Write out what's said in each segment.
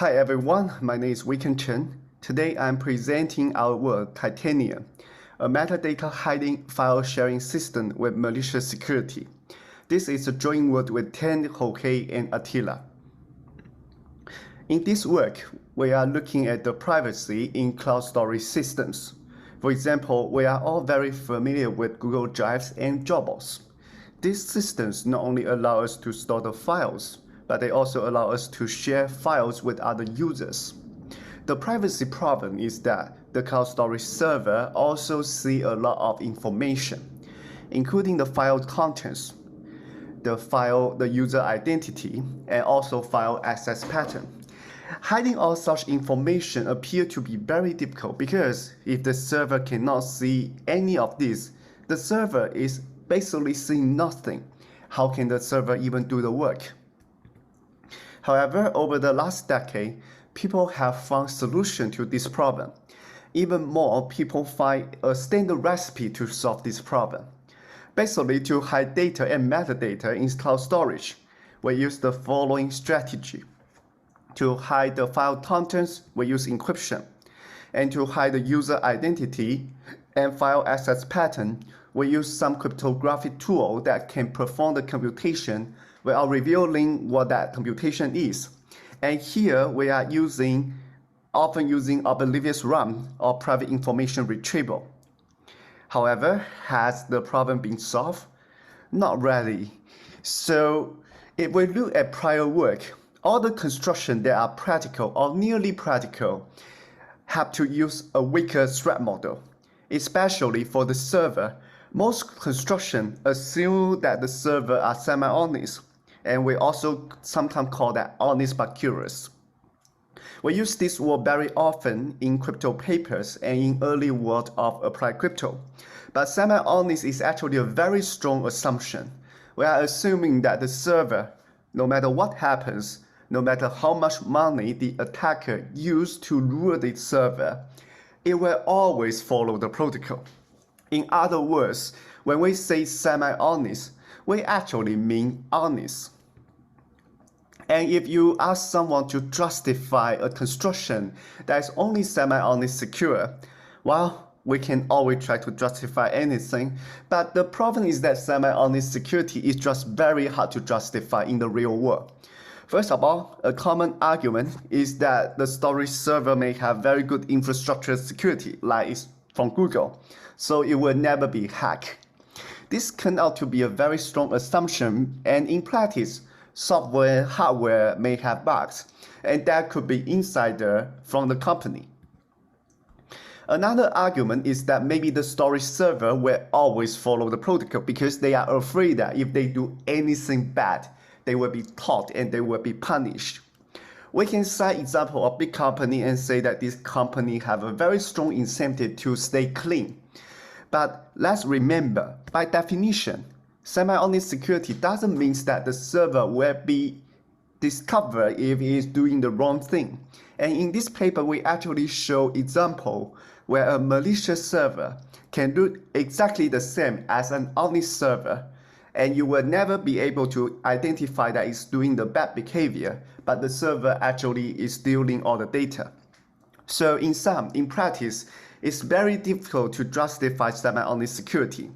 Hi everyone, my name is Weekend Chen. Today I'm presenting our work Titanium, a metadata-hiding file sharing system with malicious security. This is a joint work with Ten, Jorge, and Attila. In this work, we are looking at the privacy in cloud storage systems. For example, we are all very familiar with Google Drives and Dropbox. These systems not only allow us to store the files, but they also allow us to share files with other users. The privacy problem is that the cloud storage server also sees a lot of information, including the file contents, the user identity, and also file access pattern. Hiding all such information appears to be very difficult because if the server cannot see any of this, the server is basically seeing nothing. How can the server even do the work? However, over the last decade, people have found solutions to this problem. Even more, people find a standard recipe to solve this problem. Basically, to hide data and metadata in cloud storage, we use the following strategy. To hide the file contents, we use encryption. And to hide the user identity and file access pattern, we use some cryptographic tool that can perform the computation without revealing what that computation is. And here we are often using oblivious RAM or private information retrieval. However, has the problem been solved? Not really. So if we look at prior work, all the constructions that are practical or nearly practical have to use a weaker threat model, especially for the server. Most construction assume that the server are semi-honest, and we also sometimes call that honest but curious. We use this word very often in crypto papers and in early world of applied crypto. But semi-honest is actually a very strong assumption. We are assuming that the server, no matter what happens, no matter how much money the attacker used to lure the server, it will always follow the protocol. In other words, when we say semi-honest, we actually mean honest. And if you ask someone to justify a construction that is only semi-honest secure, well, we can always try to justify anything, but the problem is that semi-honest security is just very hard to justify in the real world. First of all, a common argument is that the storage server may have very good infrastructure security, like it's from Google, so it will never be hacked. This turned out to be a very strong assumption, and in practice, software and hardware may have bugs, and that could be insider from the company. Another argument is that maybe the storage server will always follow the protocol because they are afraid that if they do anything bad, they will be caught and they will be punished. We can cite example of big company and say that this company have a very strong incentive to stay clean. But let's remember, by definition, semi-honest security doesn't mean that the server will be discovered if it is doing the wrong thing. And in this paper, we actually show example where a malicious server can do exactly the same as an honest server, and you will never be able to identify that it's doing the bad behavior, but the server actually is stealing all the data. So in practice, it's very difficult to justify semi-honest security.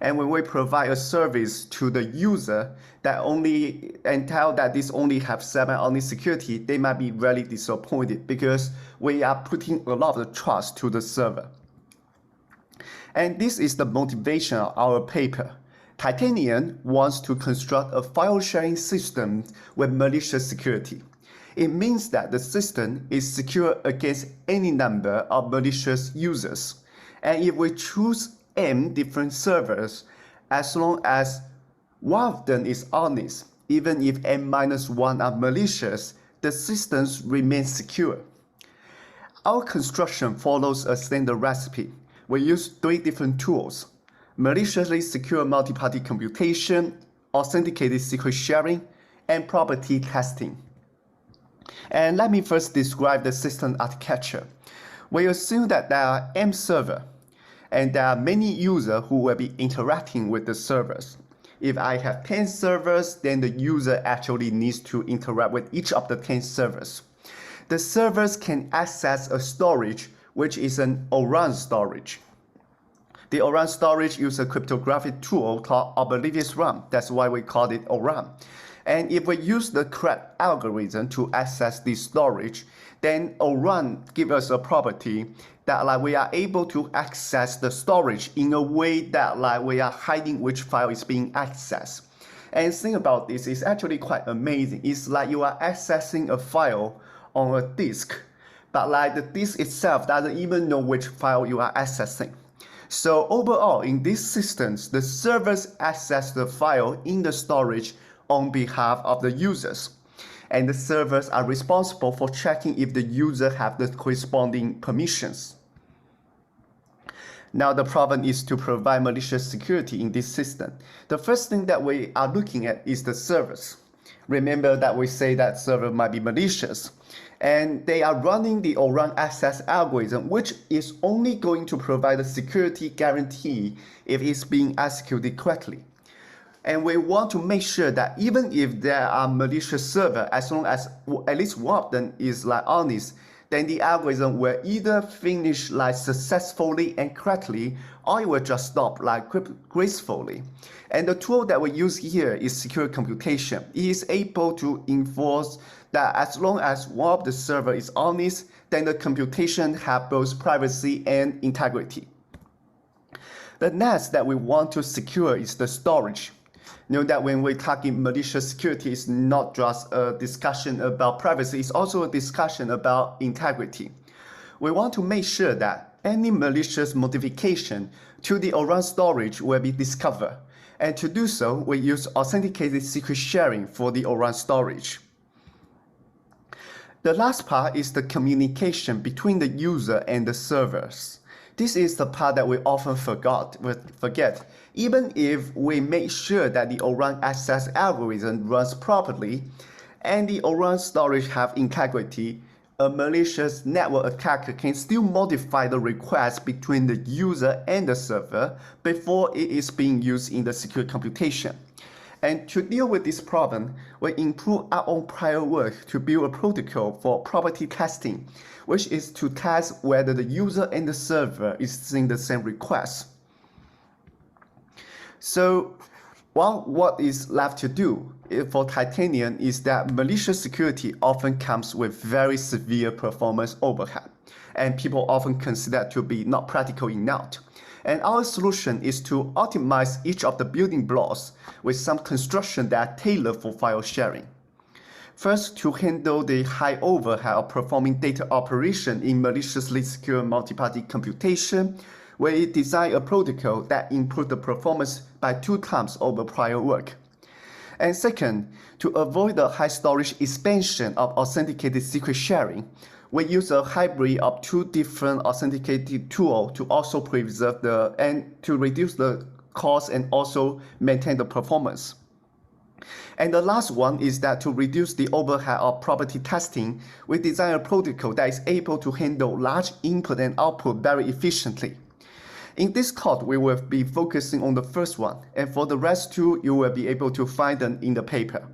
And when we provide a service to the user and tell that this only have semi-honest security, they might be really disappointed because we are putting a lot of trust to the server. And this is the motivation of our paper. Titanium wants to construct a file sharing system with malicious security. It means that the system is secure against any number of malicious users. And if we choose n different servers, as long as one of them is honest, even if n-1 are malicious, the systems remain secure. Our construction follows a standard recipe. We use 3 different tools: maliciously secure multi-party computation, authenticated secret sharing, and property testing. And let me first describe the system architecture. We assume that there are m servers, and there are many users who will be interacting with the servers. If I have 10 servers, then the user actually needs to interact with each of the 10 servers. the servers can access a storage which is an ORAN storage. The ORAN storage uses a cryptographic tool called oblivious RAM. That's why we call it ORAN. And if we use the correct algorithm to access this storage, then ORAN gives us a property that we are able to access the storage in a way that we are hiding which file is being accessed. And think about this, it's actually quite amazing. It's like you are accessing a file on a disk, but the disk itself doesn't even know which file you are accessing. So overall, in these systems, the servers access the file in the storage on behalf of the users. And the servers are responsible for checking if the user have the corresponding permissions. Now the problem is to provide malicious security in this system. The first thing that we are looking at is the servers. Remember that we say that server might be malicious. And they are running the ORAN access algorithm, which is only going to provide a security guarantee if it's being executed correctly. And we want to make sure that even if there are malicious servers, as long as at least one of them is honest, then the algorithm will either finish successfully and correctly, or it will just stop gracefully. And the tool that we use here is secure computation. It is able to enforce that as long as one of the server is honest, then the computation have both privacy and integrity. The next that we want to secure is the storage. Know that when we're talking malicious security, it's not just a discussion about privacy, it's also a discussion about integrity. We want to make sure that any malicious modification to the ORAN storage will be discovered. And to do so, we use authenticated secret sharing for the ORAN storage. The last part is the communication between the user and the servers. This is the part that we often forget. Even if we make sure that the ORAN access algorithm runs properly and the ORAN storage have integrity, a malicious network attacker can still modify the request between the user and the server before it is being used in the secure computation. And to deal with this problem, we improve our own prior work to build a protocol for property testing, which is to test whether the user and the server is seeing the same request. So, what is left to do for Titanium is that malicious security often comes with very severe performance overhead, and people often consider that to be not practical enough. And our solution is to optimize each of the building blocks with some construction that are tailored for file sharing. First, to handle the high overhead of performing data operation in maliciously secure multi-party computation, we design a protocol that improves the performance by 2 times over prior work. And second, to avoid the high storage expansion of authenticated secret sharing, we use a hybrid of 2 different authenticated tools to also preserve and to reduce the cost and also maintain the performance. And the last one is that to reduce the overhead of property testing, we design a protocol that is able to handle large input and output very efficiently. In this course, we will be focusing on the first one, and for the rest 2, you will be able to find them in the paper.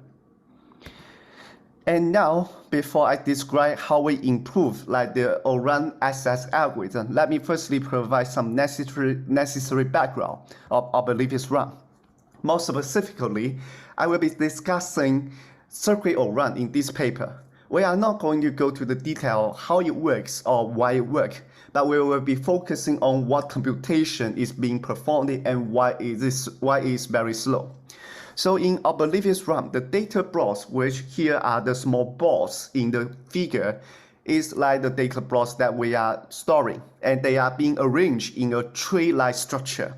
And now, before I describe how we improve the ORAN access algorithm, let me firstly provide some necessary background of oblivious RAM. More specifically, I will be discussing circuit ORAN in this paper. We are not going to go to the detail how it works or why it works, but we will be focusing on what computation is being performed and why it is very slow. So in oblivious RAM, the data blocks, which here are the small balls in the figure, is like the data blocks that we are storing, and they are being arranged in a tree-like structure.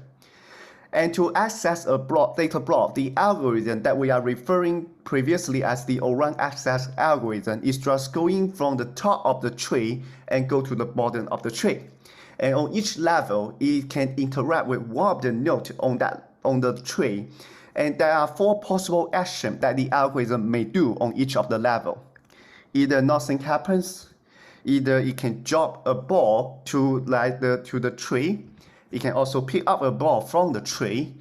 And to access a data block, the algorithm that we are referring previously as the ORAN access algorithm is just going from the top of the tree and go to the bottom of the tree. And on each level, it can interact with one of the nodes on the tree. And there are 4 possible actions that the algorithm may do on each of the level. Either nothing happens, either it can drop a ball to the tree. It can also pick up a ball from the tree,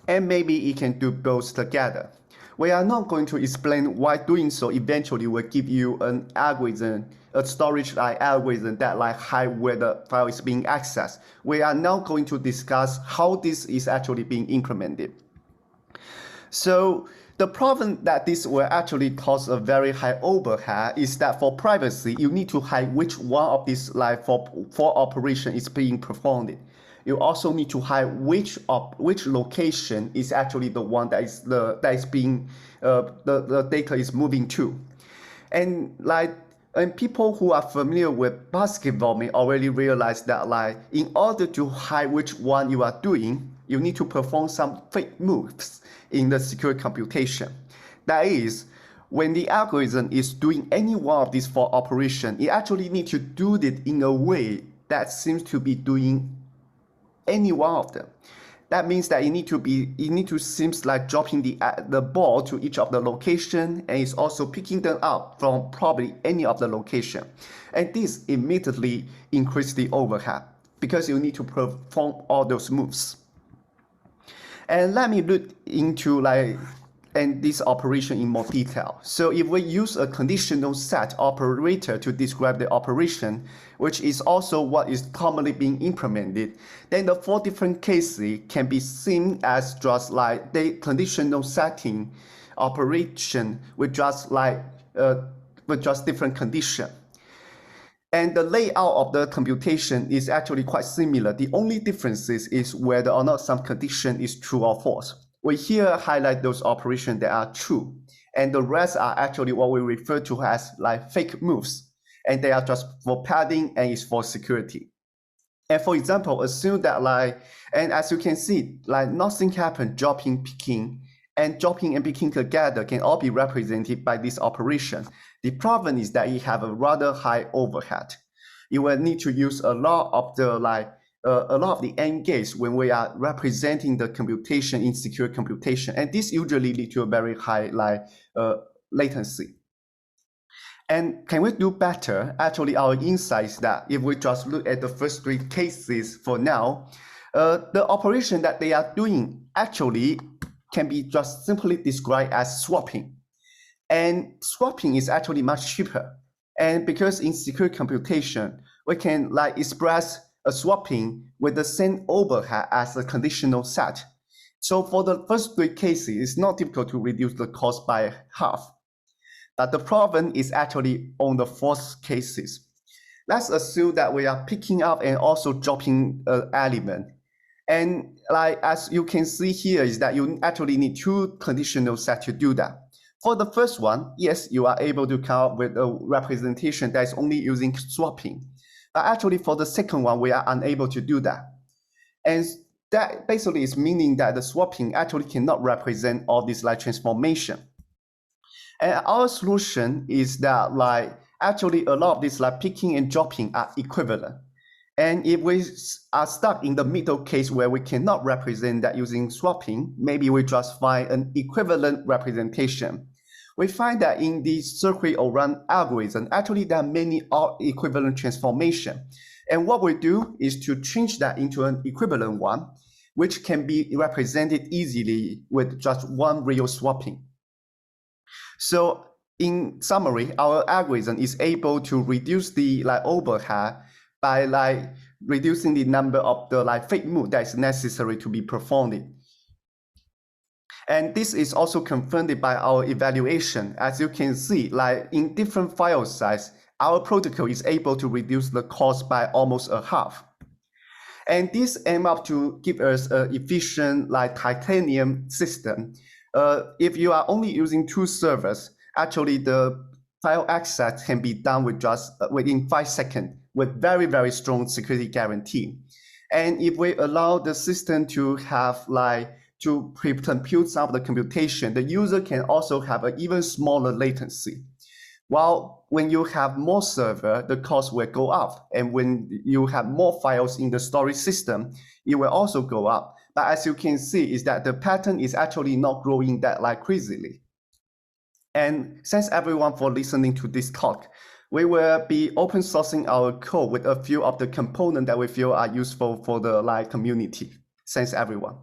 and maybe it can do both together. We are not going to explain why doing so eventually will give you an algorithm, a storage like algorithm that like hide where the file is being accessed. We are now going to discuss how this is actually being implemented. So the problem that this will actually cause a very high overhead is that for privacy, you need to hide which one of these like for operation is being performed. You also need to hide which location is actually the one that is being the data is moving to, and people who are familiar with basketball may already realize that like in order to hide which one you are doing, you need to perform some fake moves in the secure computation. That is, when the algorithm is doing any one of these for operation, it actually needs to do it in a way that seems to be doing any one of them. That means that it seems like dropping the ball to each of the location, and it's also picking them up from probably any of the location. And this immediately increases the overhead because you need to perform all those moves. And let me look into this operation in more detail. So if we use a conditional set operator to describe the operation, which is also what is commonly being implemented, then the 4 different cases can be seen as just like the conditional setting operation with just different conditions. And the layout of the computation is actually quite similar. The only difference is whether or not some condition is true or false. We here highlight those operations that are true, and the rest are actually what we refer to as like fake moves, and they are just for padding and is for security. And for example, assume that and as you can see, nothing happened, dropping, picking, and dropping and picking together can all be represented by this operation. The problem is that you have a rather high overhead. You will need to use a lot of the AND gates when we are representing the computation in secure computation, and this usually leads to a very high latency. And can we do better? Actually, our insight is that if we just look at the first 3 cases for now, the operation that they are doing actually can be just simply described as swapping. And swapping is actually much cheaper. And because in secure computation, we can express a swapping with the same overhead as a conditional set. So for the first 3 cases, it's not difficult to reduce the cost by half. But the problem is actually on the 4th cases. Let's assume that we are picking up and also dropping an element. And as you can see here is that you actually need 2 conditional sets to do that. For the first one, yes, you are able to come up with a representation that is only using swapping. But actually for the second one, we are unable to do that. And that basically is meaning that the swapping actually cannot represent all this transformation. And our solution is that actually a lot of this picking and dropping are equivalent. And if we are stuck in the middle case where we cannot represent that using swapping, maybe we just find an equivalent representation. We find that in the circuit around algorithm, actually there are many equivalent transformation. And what we do is to change that into an equivalent one, which can be represented easily with just one real swapping. So in summary, our algorithm is able to reduce the overhead by reducing the number of the fake move that is necessary to be performed. And this is also confirmed by our evaluation. As you can see, in different file size, our protocol is able to reduce the cost by almost a half. And this ends up to give us an efficient titanium system. If you are only using 2 servers, actually the file access can be done with just within 5 seconds with very, very strong security guarantee. And if we allow the system to have to pre-compute some of the computation, the user can also have an even smaller latency. While when you have more server, the cost will go up. And when you have more files in the storage system, it will also go up. But as you can see, is that the pattern is actually not growing that crazily. And thanks everyone for listening to this talk. We will be open sourcing our code with a few of the components that we feel are useful for the community. Thanks everyone.